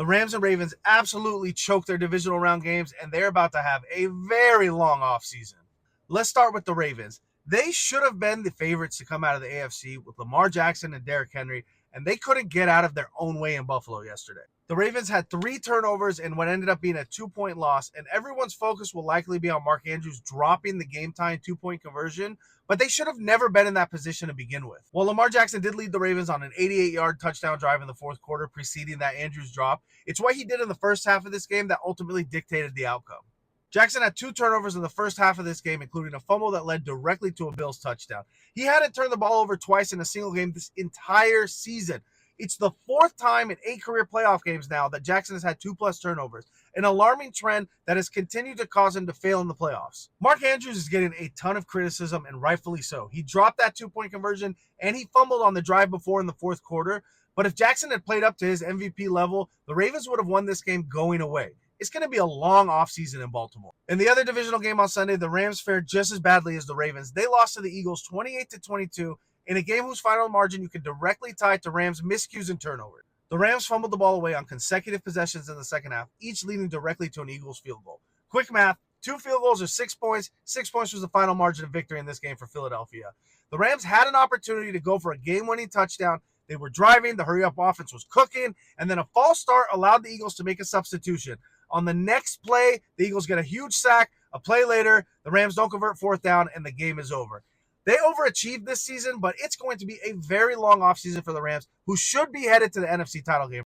The Rams and Ravens absolutely choked their divisional round games, and they're about to have a very long offseason. Let's start with the Ravens. They should have been the favorites to come out of the AFC with Lamar Jackson and Derrick Henry, and they couldn't get out of their own way in Buffalo yesterday. The Ravens had 3 turnovers in what ended up being a 2-point loss, and everyone's focus will likely be on Mark Andrews dropping the game-tying 2-point conversion, but they should have never been in that position to begin with. While Lamar Jackson did lead the Ravens on an 88-yard touchdown drive in the fourth quarter preceding that Andrews drop, it's what he did in the first half of this game that ultimately dictated the outcome. Jackson had 2 turnovers in the first half of this game, including a fumble that led directly to a Bills touchdown. He hadn't turned the ball over twice in a single game this entire season. It's the 4th time in 8 career playoff games now that Jackson has had 2+ turnovers, an alarming trend that has continued to cause him to fail in the playoffs. Mark Andrews is getting a ton of criticism, and rightfully so. He dropped that 2-point conversion, and he fumbled on the drive before in the fourth quarter. But if Jackson had played up to his MVP level, the Ravens would have won this game going away. It's going to be a long offseason in Baltimore. In the other divisional game on Sunday, the Rams fared just as badly as the Ravens. They lost to the Eagles 28-22 in a game whose final margin you can directly tie to Rams' miscues and turnovers. The Rams fumbled the ball away on consecutive possessions in the second half, each leading directly to an Eagles field goal. Quick math, 2 field goals are 6 points. 6 points was the final margin of victory in this game for Philadelphia. The Rams had an opportunity to go for a game-winning touchdown. They were driving, the hurry-up offense was cooking, and then a false start allowed the Eagles to make a substitution. On the next play, the Eagles get a huge sack. A play later, the Rams don't convert 4th down, and the game is over. They overachieved this season, but it's going to be a very long offseason for the Rams, who should be headed to the NFC title game.